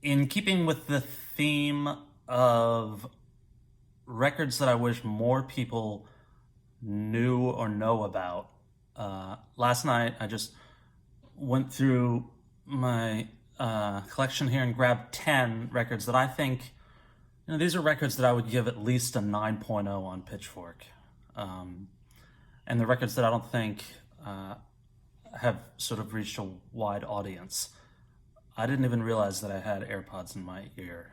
In keeping with the theme of records that I wish more people knew or know about, last night I just went through my collection here and grabbed 10 records that I think, these are records that I would give at least a 9.0 on Pitchfork. And the records that I don't think have sort of reached a wide audience. I didn't even realize that I had AirPods in my ear.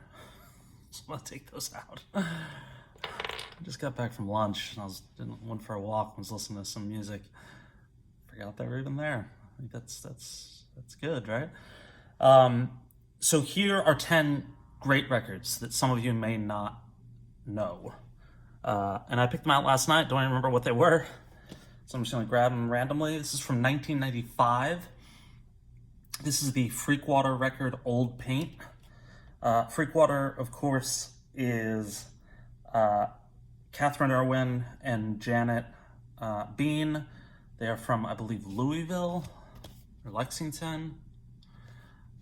So I'm gonna take those out. I just got back from lunch and went for a walk and was listening to some music. Forgot they were even there. I think that's good, right? So here are 10 great records that some of you may not know. And I picked them out last night. Don't even remember what they were. So I'm just gonna grab them randomly. This is from 1995. This is the Freakwater record, Old Paint. Freakwater, of course, is Catherine Irwin and Janet Bean. They are from, I believe, Louisville or Lexington.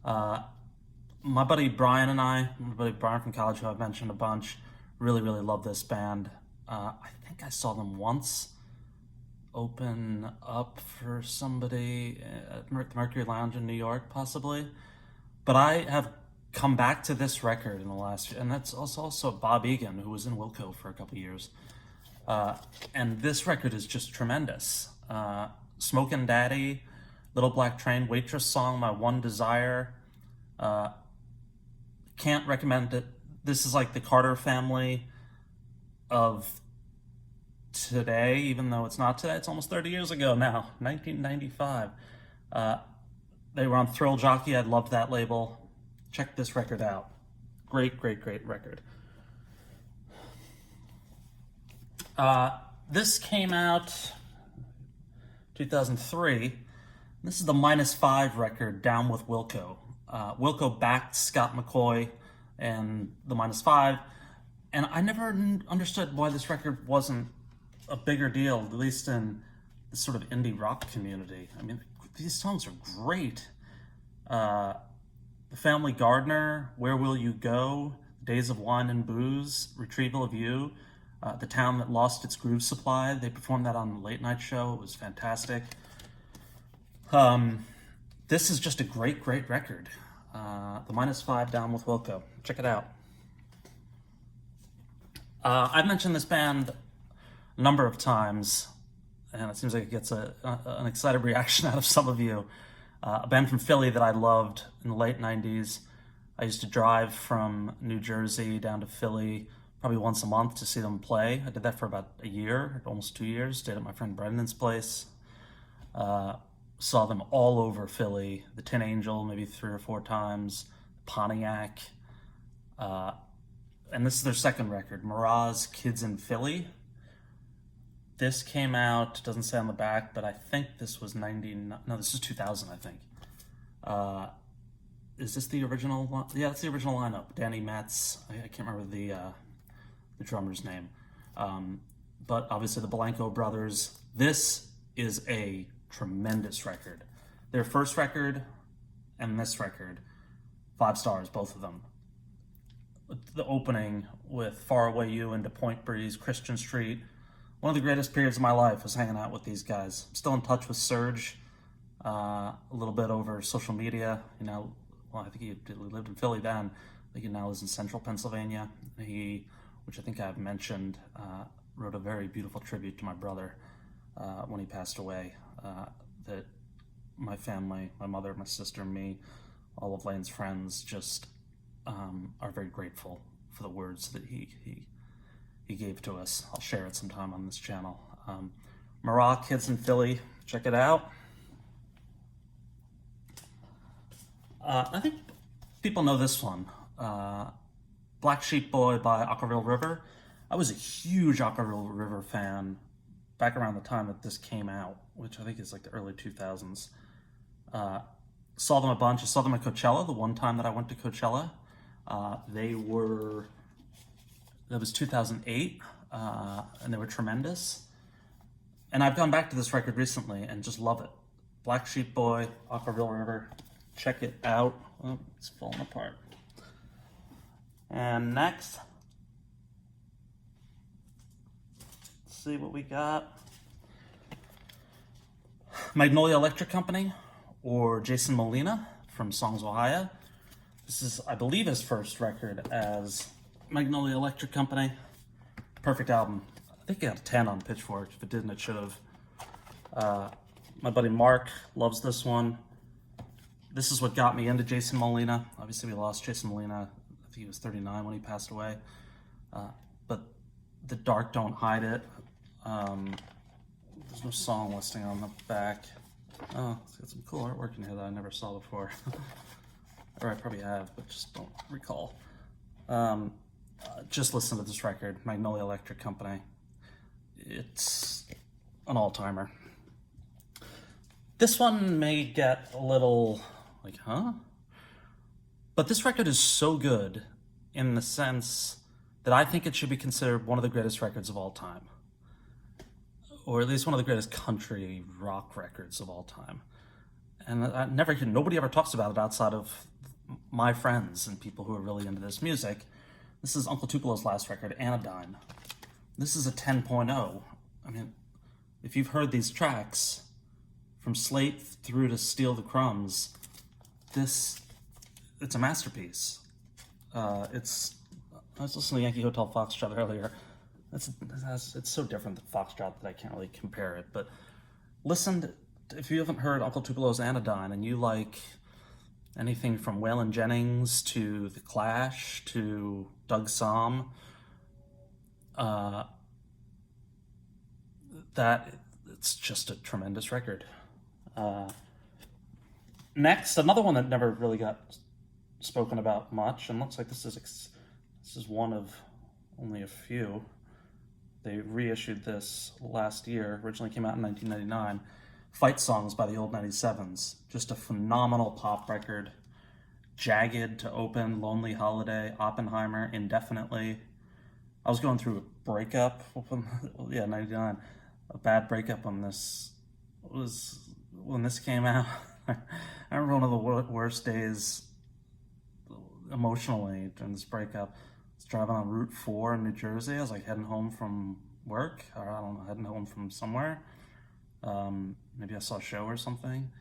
My buddy Brian from college, who I've mentioned a bunch, really love this band. I think I saw them once open up for somebody at the Mercury Lounge in New York, possibly. But I have come back to this record in the last year, and that's also Bob Egan, who was in Wilco for a couple years. And this record is just tremendous. Smokin' Daddy, Little Black Train, Waitress Song, My One Desire. Can't recommend it. This is like the Carter family of today, even though it's not today. It's almost 30 years ago now, 1995. They were on Thrill Jockey. I loved that label. Check this record out. Great record. This came out 2003. This is the -5 record, Down with Wilco. Wilco backed Scott McCaughey and the -5, and I never understood why this record wasn't a bigger deal, at least in the sort of indie rock community. I mean, these songs are great. The Family Gardener, Where Will You Go, Days of Wine and Booze, Retrieval of You, The Town That Lost Its Groove Supply. They performed that on the Late Night Show. It was fantastic. This is just a great record. The -5, Down with Wilco. Check it out. I've mentioned this band a number of times, and it seems like it gets an excited reaction out of some of you. A band from Philly that I loved in the late 90s. I used to drive from New Jersey down to Philly probably once a month to see them play. I did that for about a year, almost 2 years. Stayed at my friend Brendan's place. Saw them all over Philly. The Tin Angel, maybe 3 or 4 times. Pontiac. And this is their second record, Mirage Kids in Philly. This came out, doesn't say on the back, but I think this was 99. No, this is 2000, I think. Is this the original? Yeah, it's the original lineup. Danny Metz. I can't remember the drummer's name. But obviously the Blanco brothers. This is a tremendous record. Their first record and this record, 5 stars, both of them. The opening with Far Away You into Point Breeze, Christian Street. One of the greatest periods of my life was hanging out with these guys. I'm still in touch with Serge a little bit over social media. I think he lived in Philly then. I think he now lives in central Pennsylvania. He, which I think I've mentioned, wrote a very beautiful tribute to my brother when he passed away. That my family, my mother, my sister, me, all of Lane's friends just are very grateful for the words that he gave to us. I'll share it sometime on this channel. Mirage Kids in Philly, check it out. I think people know this one. Black Sheep Boy by Aquaville River. I was a huge Aquaville River fan back around the time that this came out, which I think is like the early 2000s. Saw them a bunch. I saw them at Coachella the one time that I went to Coachella. That was 2008, and they were tremendous. And I've gone back to this record recently and just love it. Black Sheep Boy, Aquaville River. Check it out. Oh, it's falling apart. And next, let's see what we got. Magnolia Electric Company, or Jason Molina from Songs Ohio. This is, I believe, his first record as Magnolia Electric Company. Perfect album. I think it got a 10 on Pitchfork. If it didn't, it should have. My buddy Mark loves this one. This is what got me into Jason Molina. Obviously, we lost Jason Molina. I think he was 39 when he passed away. But The Dark Don't Hide It. There's no song listing on the back. Oh, it's got some cool artwork in here that I never saw before. Or I probably have, but just don't recall. Just listen to this record, Magnolia Electric Company. It's an all-timer. This one may get a little like, huh? But this record is so good in the sense that I think it should be considered one of the greatest records of all time. Or at least one of the greatest country rock records of all time. And nobody ever talks about it outside of my friends and people who are really into this music. This is Uncle Tupelo's last record, Anodyne. This is a 10.0. I mean, if you've heard these tracks, from Slate through to Steal the Crumbs, it's a masterpiece. I was listening to Yankee Hotel Foxtrot earlier. It's so different than Foxtrot that I can't really compare it. But if you haven't heard Uncle Tupelo's Anodyne and you like anything from Waylon Jennings to The Clash to Doug Somm, it's just a tremendous record. Next, another one that never really got spoken about much, and looks like this is one of only a few. They reissued this last year. Originally came out in 1999. Fight Songs by the Old 97s. Just a phenomenal pop record. Jagged to open, Lonely Holiday, Oppenheimer, Indefinitely. I was going through a breakup. 99. A bad breakup when this came out. I remember one of the worst days emotionally during this breakup. I was driving on Route 4 in New Jersey. I was like heading home from work, or I don't know, heading home from somewhere. Maybe I saw a show or something.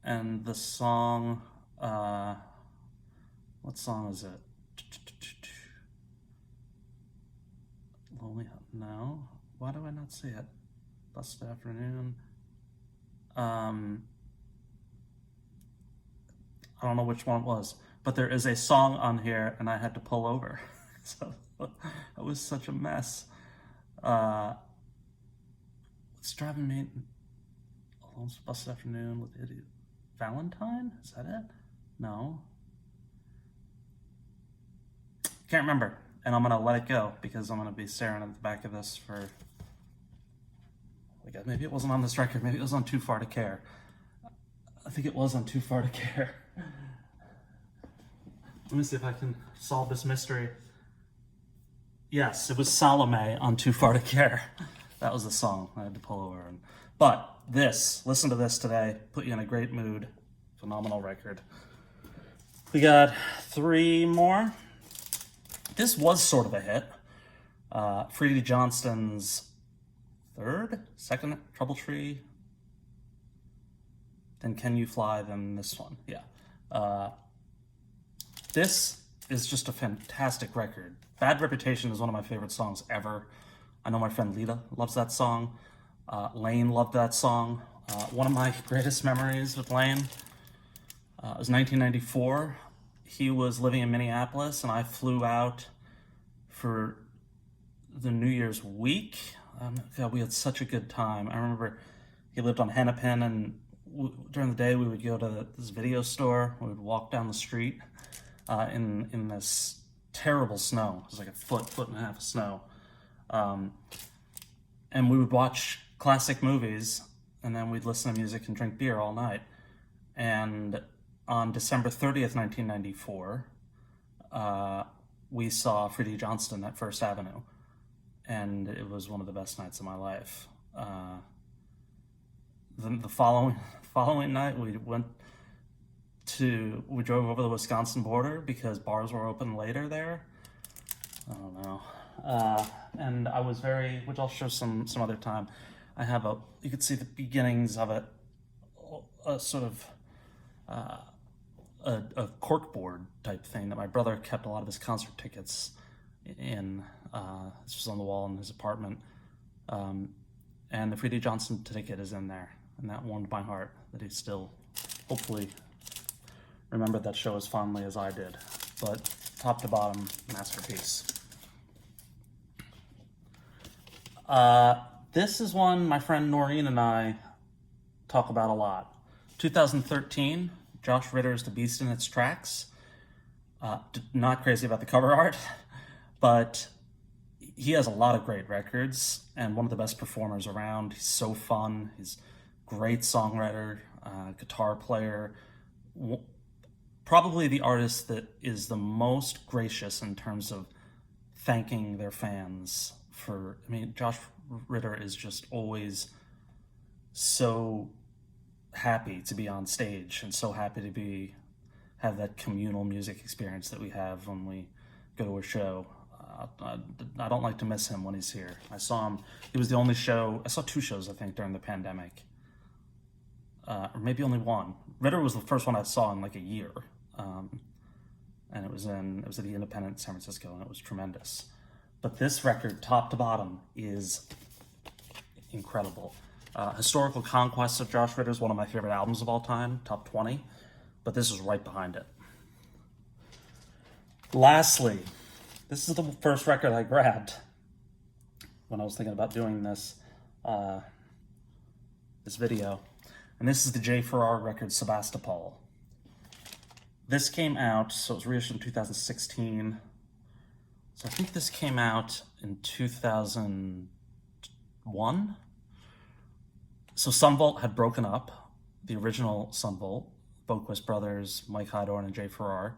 And the song, what song is it? Lonely, no. Why do I not see it? Busted Afternoon. I don't know which one it was, but there is a song on here and I had to pull over. So it was such a mess. What's driving me? Alone Busted Afternoon with Idiot. Valentine? Is that it? No. Can't remember. And I'm going to let it go because I'm going to be staring at the back of this for... Maybe it wasn't on this record. Maybe it was on Too Far to Care. I think it was on Too Far to Care. Let me see if I can solve this mystery. Yes, it was Salome on Too Far to Care. That was the song I had to pull over. But listen to this today. Put you in a great mood. Phenomenal record. We got 3 more. This was sort of a hit. Freddie Johnston's second Trouble Tree, then Can You Fly, then this one. Yeah. This is just a fantastic record. Bad Reputation is one of my favorite songs ever. I know my friend Lita loves that song. Lane loved that song. One of my greatest memories with Lane was 1994. He was living in Minneapolis and I flew out for the New Year's week. God, we had such a good time. I remember he lived on Hennepin, and during the day we would go to this video store. We would walk down the street in this terrible snow. It was like a foot and a half of snow. And we would watch classic movies, and then we'd listen to music and drink beer all night. And on December 30th, 1994, we saw Freddie Johnston at First Avenue. And it was one of the best nights of my life. The following night, we drove over the Wisconsin border because bars were open later there. I don't know. And I was very, which I'll show some other time. I have you could see the beginnings of a sort of a corkboard type thing that my brother kept a lot of his concert tickets in. This was on the wall in his apartment. And the Freddie Johnson ticket is in there. And that warmed my heart that he still, hopefully, remembered that show as fondly as I did. But top to bottom, masterpiece. This is one my friend Noreen and I talk about a lot. 2013, Josh Ritter's The Beast in Its Tracks. Not crazy about the cover art, but he has a lot of great records and one of the best performers around. He's so fun. He's a great songwriter, guitar player. Probably the artist that is the most gracious in terms of thanking their fans for, I mean, Josh Ritter is just always so happy to be on stage and so happy to have that communal music experience that we have when we go to a show. I don't like to miss him when he's here. I saw him, he was the only show, I saw 2 shows I think during the pandemic, or maybe only one. Ritter was the first one I saw in like a year, and it was at the Independent in San Francisco, and it was tremendous. But this record, top to bottom, is incredible. Historical Conquest of Josh Ritter is one of my favorite albums of all time, top 20, but this is right behind it. Lastly, this is the first record I grabbed when I was thinking about doing this video, and this is the J. Farrar record, Sebastopol. This came out, so it was reissued in 2016. So I think this came out in 2001. So Sunvolt had broken up, the original Sunvolt, Boquist brothers, Mike Hydorn and Jay Farrar,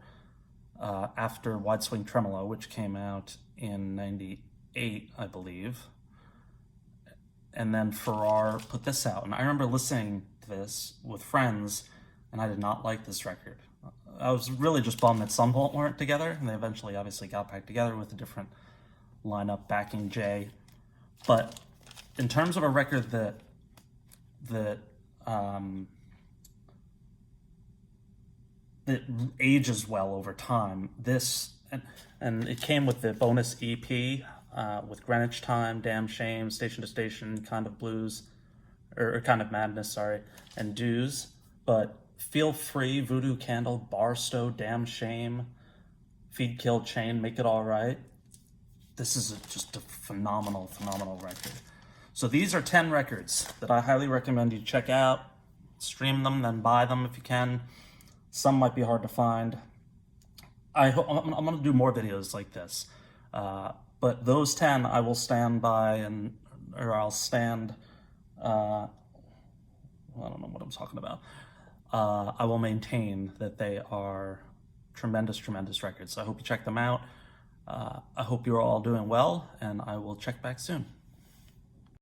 after Wide Swing Tremolo, which came out in 98, I believe. And then Farrar put this out. And I remember listening to this with friends, and I did not like this record. I was really just bummed that Sunvolt weren't together, and they eventually obviously got back together with a different lineup backing Jay. But in terms of a record that ages well over time, this, and it came with the bonus EP with Greenwich Time, Damn Shame, Station to Station, Kind of Blues, or Kind of Madness, sorry, and Dues. But Feel Free, Voodoo Candle, Barstow, Damn Shame, Feed Kill Chain, Make It All Right. This is just a phenomenal record. So these are 10 records that I highly recommend you check out. Stream them, then buy them if you can. Some might be hard to find. I'm going to do more videos like this. But those 10 I will stand by, I don't know what I'm talking about. I will maintain that they are tremendous records. So I hope you check them out. I hope you're all doing well, and I will check back soon.